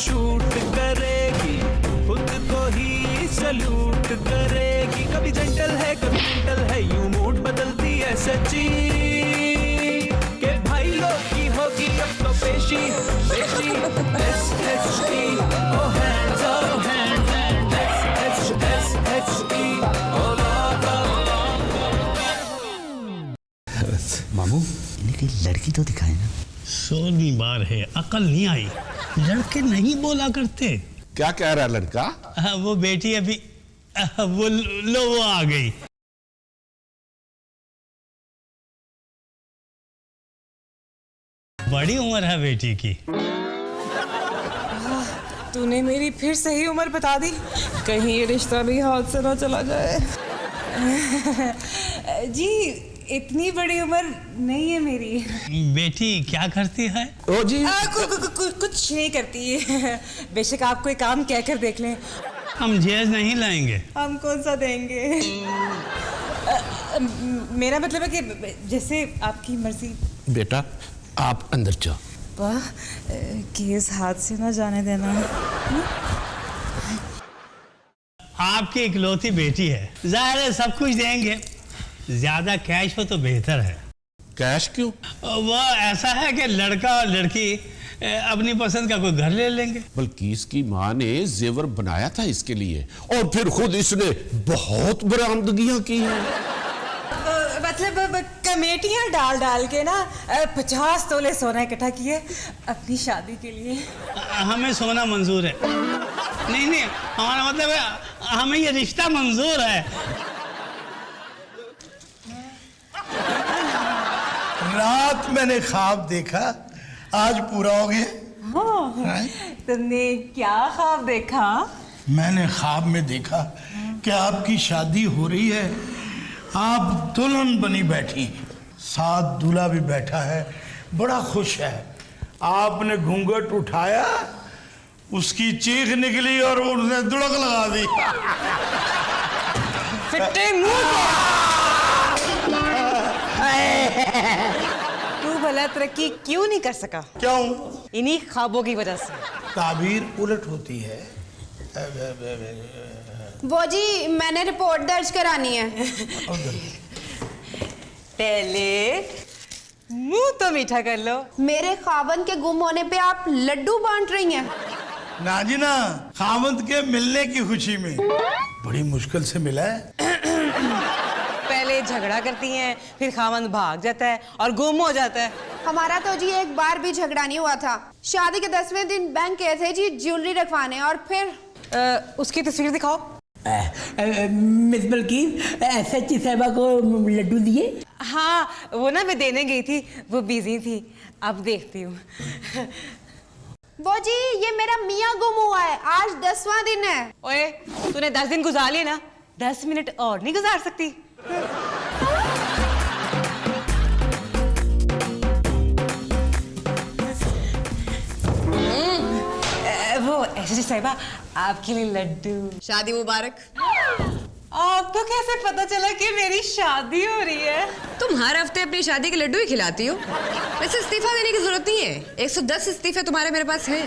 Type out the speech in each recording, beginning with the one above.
Shoot करेगी, खुद को ही सल्यूट करेगी। कभी जेंटल है कभी मेंटल है, यूं मूड बदलती है सच्ची के भाई लोग की होगी अब तो पेशी पेशी। SHE oh hands up hands SHE oh मामू इन्हें कहीं लड़की तो दिखाए ना। सोनी बार है, अकल नहीं आई। लड़के नहीं बोला करते। क्या कह रहा है लड़का? वो बेटी अभी वो लो वो आ गई। बड़ी उम्र है बेटी की। तूने मेरी फिर सही उम्र बता दी, कहीं ये रिश्ता भी हाथ से ना चला जाए। जी इतनी बड़ी उम्र नहीं है मेरी। बेटी क्या करती है? ओ जी कुछ नहीं करती है। बेशक आप कोई काम कह कर देख लें। हम जेज नहीं लाएंगे। हम कौन सा देंगे? मेरा मतलब है कि जैसे आपकी मर्जी। बेटा आप अंदर जाओ। वाह, केस हाथ से ना जाने देना। आपकी इकलौती बेटी है, जाहिर है सब कुछ देंगे। ज्यादा कैश हो तो बेहतर है। कैश क्यों? वो ऐसा है कि लड़का और लड़की अपनी पसंद का कोई घर ले लेंगे। बल्कि इसकी माँ ने जेवर बनाया था इसके लिए, और फिर खुद इसने बहुत बरामदगियां की हैं। मतलब कमेटियां डाल डाल के ना 50 तोले सोना इकट्ठा किए अपनी शादी के लिए। हमें सोना मंजूर है। नहीं नहीं, हमारा मतलब है हमें ये रिश्ता मंजूर है। रात मैंने ख्वाब देखा, आज पूरा हो गया। तुमने क्या ख्वाब देखा? मैंने ख्वाब में देखा कि आपकी शादी हो रही है, आप दुल्हन बनी बैठी, साथ दूल्हा भी बैठा है, बड़ा खुश है। आपने घूंघट उठाया, उसकी चीख निकली और उसने दुड़क लगा दी। तू भला तरक्की क्यों नहीं कर सका? क्यों? इन्हीं ख्वाबों की वजह से। ताबीर उलट होती है। वो जी मैंने रिपोर्ट दर्ज करानी है। पहले मुंह तो मीठा कर लो। मेरे खावंद के गुम होने पे आप लड्डू बांट रही हैं। ना जी ना, खावंद के मिलने की खुशी में। बड़ी मुश्किल से मिला है। पहले झगड़ा करती हैं, फिर खावंद भाग जाता है और गुम हो जाता है। हमारा तो जी एक बार भी झगड़ा नहीं हुआ था। शादी के 10वें दिन बैंक गए थे जी ज्वेलरी रखवाने, और फिर उसकी तस्वीर दिखाओ। मिस बल्कीर SHE साहिबा को लड्डू दिए? हाँ, वो ना मैं देने गई थी, वो बिजी थी, अब देखती हूँ। वो जी ये मेरा मियाँ गुम हुआ है, आज 10वां दिन है। ओए, तूने 10 दिन गुजार लिए ना, 10 मिनट और नहीं गुजार सकती? वो SHE साहिबा आपके लिए लड्डू। शादी मुबारक। आपको कैसे पता चला कि मेरी शादी हो रही है? तुम हर हफ्ते अपनी शादी के लड्डू ही खिलाती हो। वैसे इस्तीफा देने की जरूरत नहीं है, 110 इस्तीफे तुम्हारे मेरे पास हैं।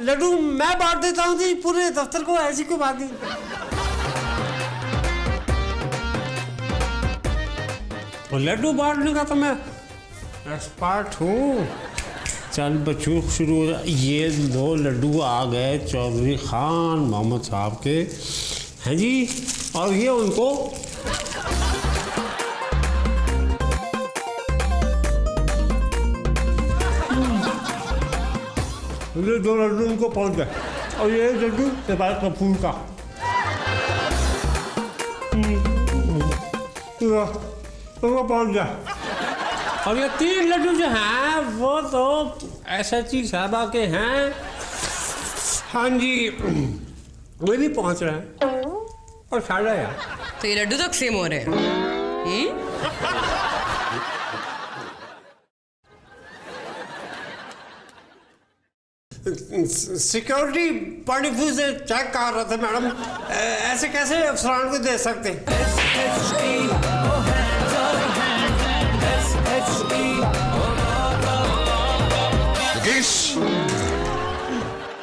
लड्डू मैं बांट देता हूँ जी, पूरे दफ्तर को, ऐसी कोई बात नहीं। तो लड्डू बांटने का तो मैं एक्सपर्ट हूँ। चल बच्चों शुरू हो जाए। ये 2 लड्डू आ गए चौधरी खान मोहम्मद साहब के, हैं जी, और ये उनको ये 2 लड्डू उनको पहुंच गए, और ये लड्डू सिपाही कपूर का। उनको पहुंच गया। और ये 3 लड्डू जो हैं वो तो SHE साहबा के हैं। हाँ जी, वो भी पहुंच रहे हैं। और साढ़ा यार, तो ये लड्डू तकसीम हो रहे हैं। सिक्योरिटी पॉइंट ऑफ व्यू से चेक कर रहे थे मैडम, ऐसे कैसे अफसरान को दे सकते?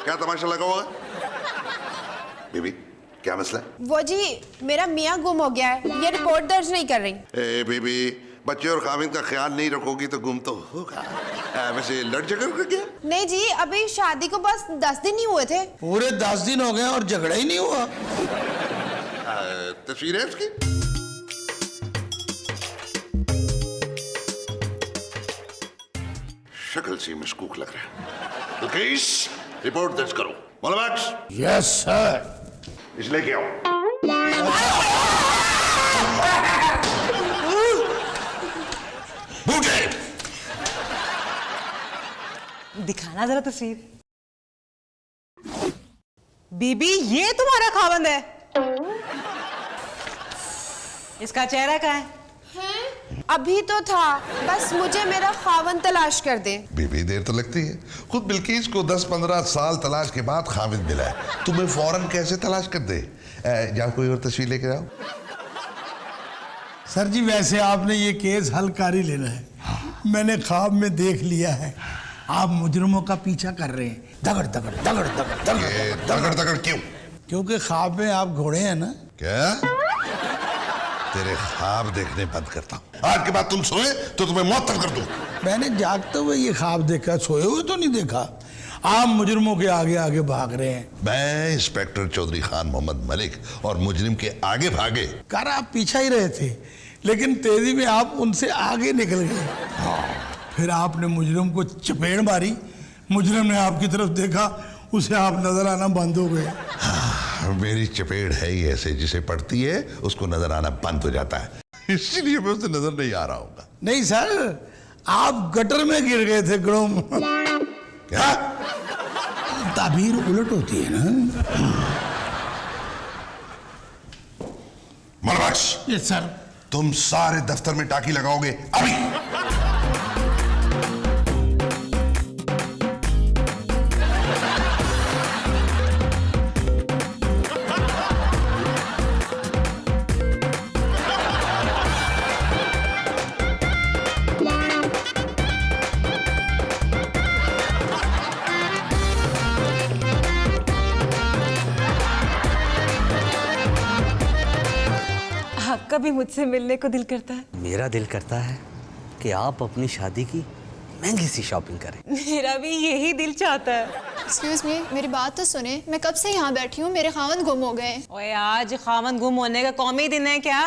क्या तमाशा लगा हुआ है? बीबी क्या मसला है? वो जी मेरा मियाँ गुम हो गया है, ये रिपोर्ट दर्ज नहीं कर रही। ए बीबी, बच्चे और खामिद का ख्याल नहीं रखोगी तो गुम तो होगा। वैसे लड़ झगड़ कर क्या? नहीं जी, अभी शादी को बस 10 दिन ही हुए थे। पूरे 10 दिन हो गए और झगड़ा ही नहीं हुआ। तस्वीर है उसकी? शक्ल से मशकूक लग रहा है। बिल्किस, रिपोर्ट दर्ज करो। मोलबक्स। Yes sir. इसलिए क्या हो? बूढ़े। दिखाना जरा तस्वीर। बीबी ये तुम्हारा खावंद है? इसका चेहरा कहाँ है? अभी तो था, बस मुझे मेरा खावन तलाश कर दे। बीबी देर तो लगती है। खुद बिल्किस को 10-15 साल तलाश के बाद खामिद मिला है, तुम्हें फौरन कैसे तलाश कर दे? जाओ कोई और तस्वीर लेकर आओ। सर जी वैसे आपने ये केस हल कर ही लेना है। मैंने ख्वाब में देख लिया है आप मुजरिमों का पीछा कर रहे हैं। दगड़ दगड़ दगड़ दगड़ दगड़ दगड़ दगड़ क्यों? क्योंकि ख्वाब में आप घोड़े हैं ना। क्या? तेरे ख्वाब देखने बंद करता हूँ। आज के बाद तुम सोए तो तुम्हें मौत कर दूं। मैंने जागते हुए ये ख्वाब देखा, सोए हुए तो नहीं देखा। आप मुजरिमों के आगे आगे भाग रहे हैं। मैं इंस्पेक्टर चौधरी खान मोहम्मद मलिक और मुजरिम के आगे भागे। कर आप पीछा ही रहे थे, लेकिन तेजी में आप उनसे आगे निकल गए। फिर आपने मुजरिम को चपेट मारी, मुजरिम ने आपकी तरफ देखा, उसे आप नजर आना बंद हो गए। मेरी चपेट है ही ऐसे, जिसे पड़ती है उसको नजर आना बंद हो जाता है, इसलिए मैं उसे नजर नहीं आ रहा होगा। नहीं सर, आप गटर में गिर गए थे गड़ोम। क्या? ताबीर उलट होती है ना। मलबक्स। Yes sir. तुम सारे दफ्तर में टाकी लगाओगे अभी। आपका भी मुझसे मिलने को दिल करता है। मेरा दिल करता है कि आप अपनी शादी की महंगी सी शॉपिंग करें। मेरा भी यही दिल चाहता है। एक्सक्यूज मी, मेरी बात तो सुने। मैं कब से यहाँ बैठी हूँ, मेरे खावन गुम हो गए। ओए आज खावन गुम होने का कौमी दिन है क्या?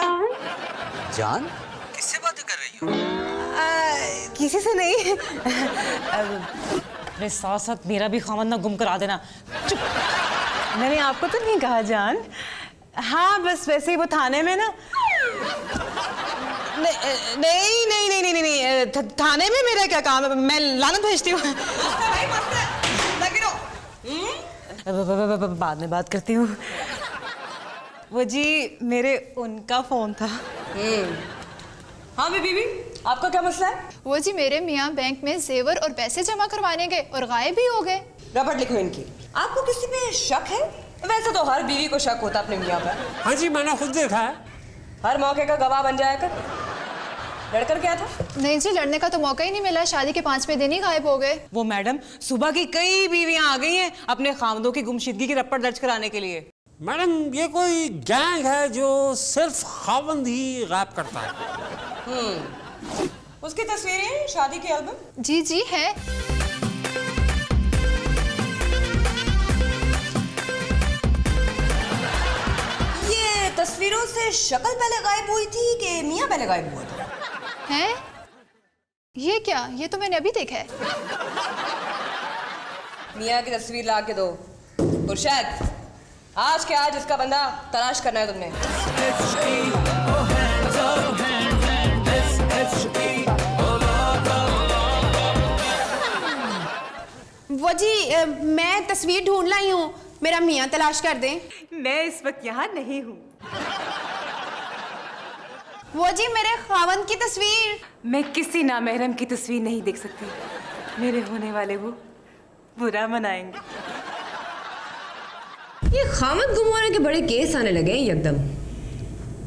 जान किससे बातें कर रही हो? किसी से नहीं। मेरे साथ साथ मेरा भी खावन ना गुम करा देना। चुप। मैंने आपको तो नहीं कहा जान। हाँ बस वैसे ही वो थाने में ना। नहीं नहीं नहीं नहीं नहीं, थाने में मेरा क्या काम है? मैं लानत भेजती हूँ। बाद में बात करती हूँ। वो जी मेरे उनका फोन था। हाँ बीबी, आपका क्या मसला है? वो जी मेरे मियाँ बैंक में जेवर और पैसे जमा करवाने गए और गायब भी हो गए। रपट लिखो इनकी। आपको किसी पे शक है? वैसे तो हर बीवी को शक होता अपने मियाँ पर। हाँ जी, मैंने खुद देखा है। हर मौके का गवाह बन जाया कर। लड़कर क्या था? नहीं जी, लड़ने का तो मौका ही नहीं मिला। शादी के 5वें दिन ही गायब हो गए। वो मैडम सुबह की कई बीवियां आ गई हैं अपने खामदों की गुमशुदगी की रपट दर्ज कराने के लिए। मैडम ये कोई गैंग है जो सिर्फ खावंद ही गायब करता है। उसकी तस्वीरें शादी के एल्बम? जी जी है। तस्वीरों से शक्ल पहले गायब हुई थी कि मियाँ पहले गायब हुआ था? हैं? ये क्या? ये तो मैंने अभी देखा है। मियाँ की तस्वीर ला के दो। खुर्शद, आज के आज इसका बंदा तलाश करना है तुमने। वो जी मैं तस्वीर ढूंढ लाई हूँ, मेरा मियाँ तलाश कर दें। मैं इस वक्त यहाँ नहीं हूँ। वो जी मेरे खावन की तस्वीर। मैं किसी नामहरम की तस्वीर नहीं देख सकती। मेरे होने वाले वो बुरा मनाएंगे। ये खामद गुम होने के बड़े केस आने लगे हैं एकदम।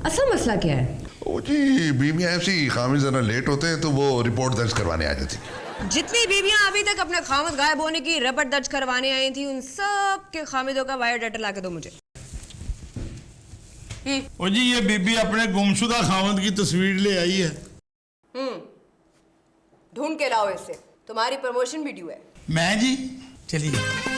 असल मसला क्या है? ओ जी बीवी ऐसी खामी जरा लेट होते हैं तो वो रिपोर्ट दर्ज करवाने आ जाती है। जितनी बीवियां अभी तक अपने खामद गायब होने की रपट दर्ज करवाने आई थी, उन सब के खामिदों का बायोडाटा ला के दो मुझे। ओ जी, ये बीबी अपने गुमशुदा खामद की तस्वीर ले आई है। ढूंढ के लाओ इसे, तुम्हारी प्रमोशन भी ड्यू है। मैं जी, चलिए।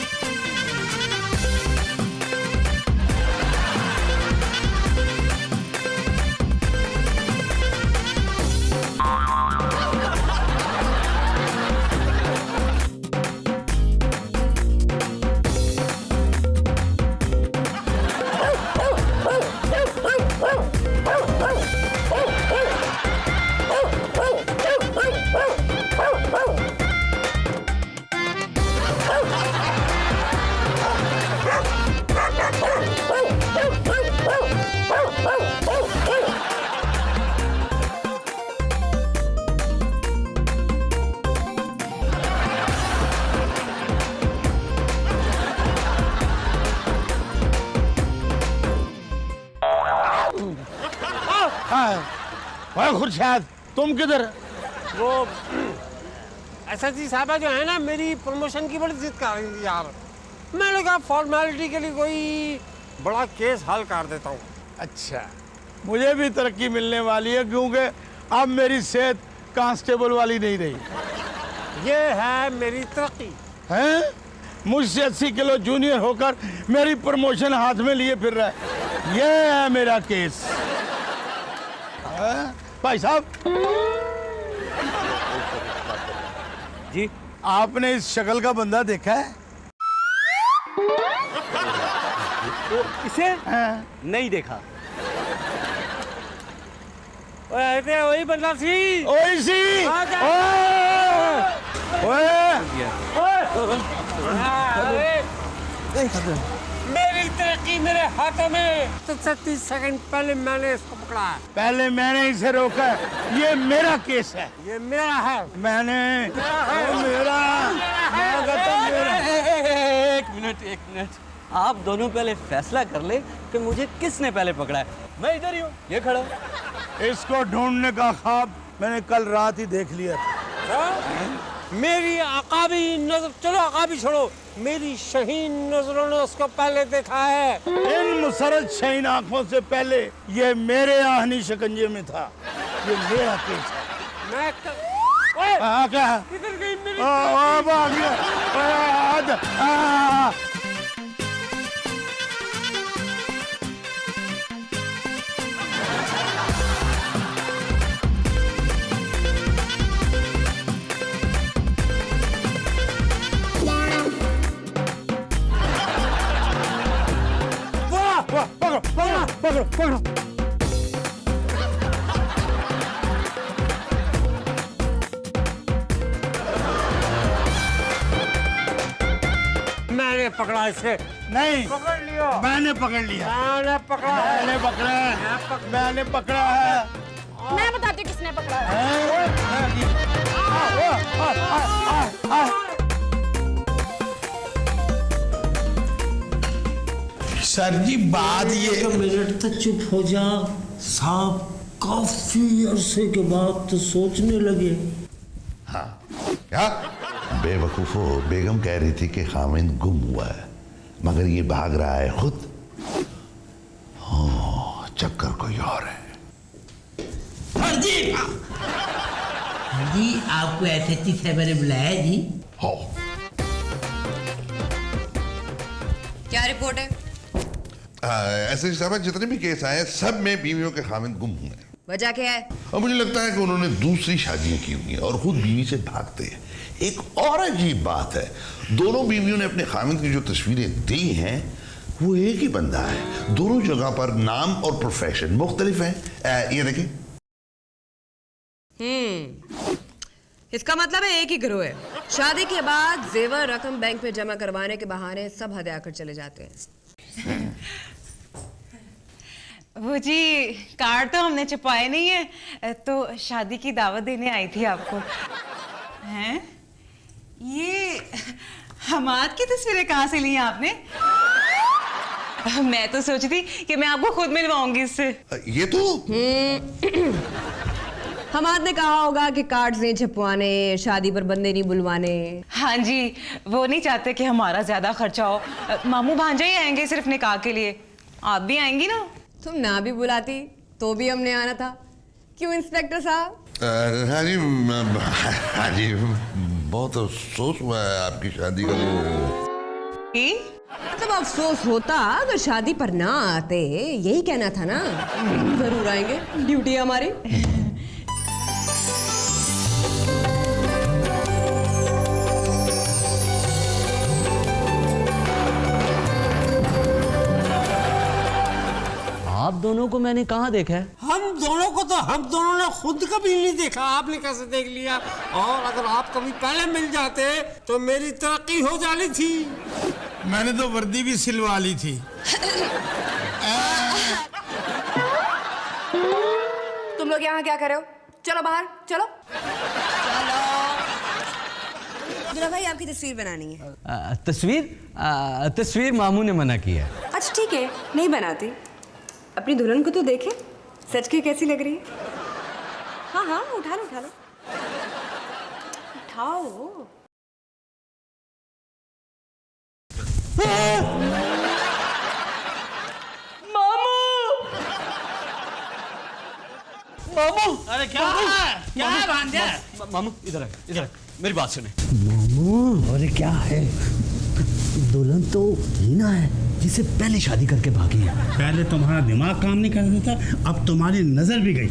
खुर्शाद, तुम किधर? वो एसएचजी साहबा जो है ना, मेरी प्रमोशन की बड़ी जिद कर रही थी यार। मैंने कहा फॉर्मेलिटी के लिए कोई बड़ा केस हल कर देता हूँ। अच्छा, मुझे भी तरक्की मिलने वाली है, क्योंकि अब मेरी सेहत कांस्टेबल वाली नहीं रही। ये है मेरी तरक्की। हैं? मुझसे 80 किलो जूनियर होकर मेरी प्रमोशन हाथ में लिए फिर रहा है। ये है मेरा केस। भाई साहब जी, आपने इस शक्ल का बंदा देखा है? तो इसे नहीं देखा। वही बंदा सी। ओए सी। मेरी तरक्की मेरे हाथों में। तो 36 सेकंड पहले मैंने इसको पकड़ा है। पहले मैंने इसे रोका है। ये मेरा केस है। ये मेरा है। मैंने मेरा। एक मिनट, आप दोनों पहले फैसला कर ले कि मुझे किसने पहले पकड़ा है। मैं इधर ही हूँ, ये खड़ा हूँ। इसको ढूंढने का ख्वाब मैंने कल रात ही देख लिया था। मेरी आकाबी नजर, चलो आकाबी छोड़ो, मेरी शहीन नजरों ने उसको पहले देखा है। इन मुसरत शहीन आंखों से पहले ये मेरे आहनी शिकंजे में था। ये मेरा केस है। मैं क्या? किधर गई मेरी? पकड़ो। मैंने पकड़ा इसे। नहीं, पकड़ लिया। मैंने पकड़ लिया। मैंने पकड़ा है। मैंने पकड़ा है। मैंने पकड़ा है। मैं बताती हूँ किसने पकड़ा है। सर जी, बात ये। एक मिनट तो चुप हो जा साहब, काफी अरसे के बाद तो सोचने लगे। हाँ क्या? बेवकूफो, बेगम कह रही थी कि खामिद गुम हुआ है, मगर ये भाग रहा है खुद। चक्कर कोई और है। जी, आपको एसएचजी साहब ने बुलाया जी। हो, क्या रिपोर्ट है? ऐसे साहब जितने भी केस आए सब में बीवियों के खामिद गुम हुए हैं। वजह क्या है? और मुझे लगता है कि उन्होंने दूसरी शादियां की हुई हैं और खुद बीवी से भागते हैं। एक और अजीब बात है, दोनों बीवियों ने अपने खामिद की जो तस्वीरें दी हैं वो एक ही बंदा है। दोनों जगह पर नाम और प्रोफेशन मुख्तलिफ है। ये देखिए। इसका मतलब है एक ही गिरोह है। शादी के बाद जेवर रकम बैंक में जमा करवाने के बहाने सब हद आकर चले जाते हैं। वो जी, कार्ड तो हमने छुपाए नहीं है, तो शादी की दावत देने आई थी आपको। हैं? ये हमाद की तस्वीरें कहाँ से ली हैं आपने? मैं तो सोची थी कि मैं आपको खुद मिलवाऊंगी इससे। ये तो हमाद ने कहा होगा कि कार्ड्स नहीं छपवाने, शादी पर बंदे नहीं बुलवाने। हाँ जी, वो नहीं चाहते कि हमारा ज्यादा खर्चा हो। मामू भांजा ही आएंगे सिर्फ निकाह के लिए। आप भी आएंगी ना? तुम ना भी बुलाती तो भी हमने आना था। क्यों इंस्पेक्टर साहब? हाँ जी, बहुत अफसोस हुआ है आपकी शादी का। मतलब अफसोस होता अगर शादी पर ना आते, यही कहना था ना। जरूर आएंगे, ड्यूटी है हमारी। आप दोनों को मैंने कहाँ देखा है? हम दोनों को तो हम दोनों ने खुद कभी नहीं देखा, आपने कैसे देख लिया? और अगर आप कभी पहले मिल जाते तो मेरी तरक्की हो जानी थी। मैंने तो वर्दी भी सिलवा ली थी। तुम लोग यहाँ क्या कर रहे हो? चलो बाहर, चलो। दुल्हा भाई, आपकी तस्वीर बनानी है। तस्वीर मामू ने मना किया है। अच्छा ठीक है, नहीं बनाती। अपनी दुल्हन को तो देखे, सच के कैसी लग रही है? हाँ हाँ, उठा लो उठा लो, उठाओ। मामू! अरे क्या है? क्या है भांजा? मामू इधर है, इधर है, मेरी बात सुने। मामू, अरे क्या है? दुल्हन तो हीना है जिसे पहले शादी करके भागी है। पहले तुम्हारा दिमाग काम नहीं करता था, अब तुम्हारी नजर भी गई।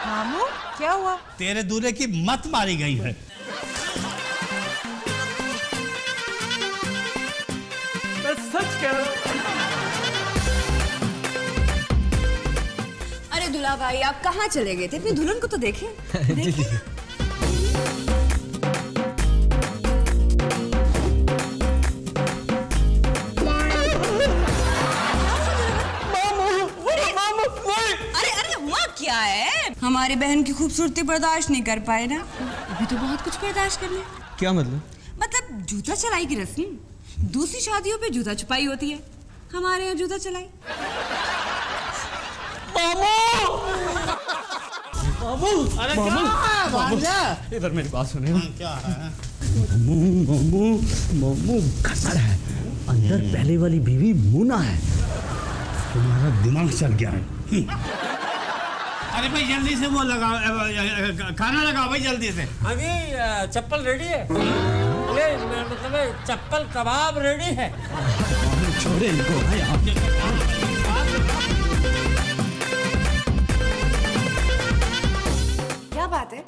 मामू क्या हुआ? तेरे दूल्हे की मत मारी गई है। सच कह रहा हूं। अरे दुल्हा भाई, आप कहाँ चले गए थे? अपनी दुल्हन को तो देखें। अरे हुआ क्या है? हमारी बहन की खूबसूरती बर्दाश्त नहीं कर पाए ना? अभी तो बहुत कुछ बर्दाश्त कर लिया। क्या मतलब? मतलब जूता चलाई की रस्म दूसरी शादियों पे जूता छुपाई होती है, हमारे यहाँ जूता चलाई। मामू! अरे क्या है भांजा? इधर मेरी बात सुने। क्या है? मामू खसड़ है, अंदर पहले वाली बीवी मुना है। तुम्हारा दिमाग चल गया है। अरे भाई जल्दी से वो लगाओ, खाना लगाओ भाई जल्दी से। हाँ जी, चप्पल रेडी है। ये मतलब चप्पल कबाब रेडी है। छोड़े इनको भाई। क्या बात है?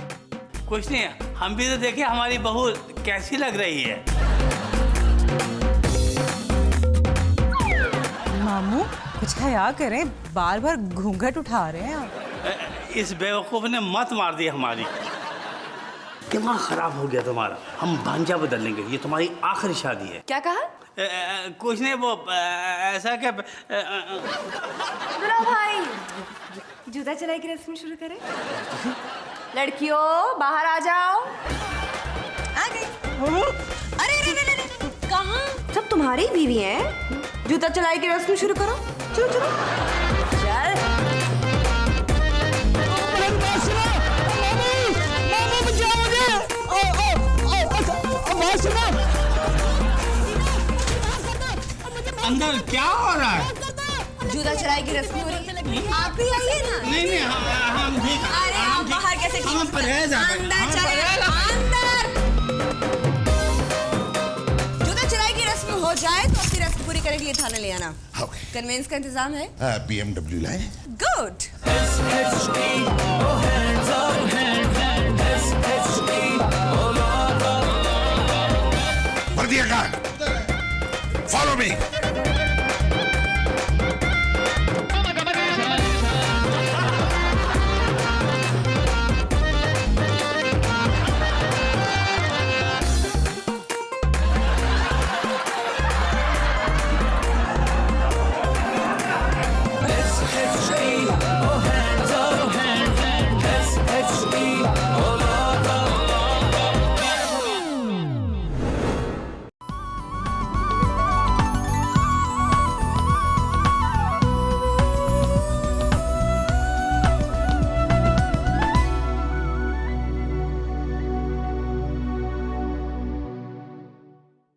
कुछ नहीं, हम भी तो देखे हमारी बहू कैसी लग रही है। मामू कुछ हया करें, बार बार घूंघट उठा रहे हैं आप। इस बेवकूफ ने मत मार दी हमारी। दिमाग खराब हो गया तुम्हारा। हम भांजा बदल लेंगे, ये तुम्हारी आखिरी शादी है। क्या कहा? कुछ नहीं, वो ऐसा कि दुल्हा भाई, जूता चलाई की रस्म शुरू करें। लड़कियों बाहर आ जाओ। आ गई। अरे अरे अरे अरे, कहाँ? सब तुम्हारी बीवी हैं। जूता चलाई की रस्म शुरू करो। चलो चलो चल। अंदर क्या हो रहा है? जूता चलाई की रस्म हो रही है। आप ही आइए ना। नहीं हम ठीक हैं। अरे आप बाहर कैसे? हम परहेज हैं। अंदर चले, अंदर। जूता चलाई की रस्म हो जाए तो अपनी रस्म पूरी करने के लिए थाने ले आना। कन्वेंस का इंतजाम है? BMW लाए। गुड। वर्दी हटा। Follow me.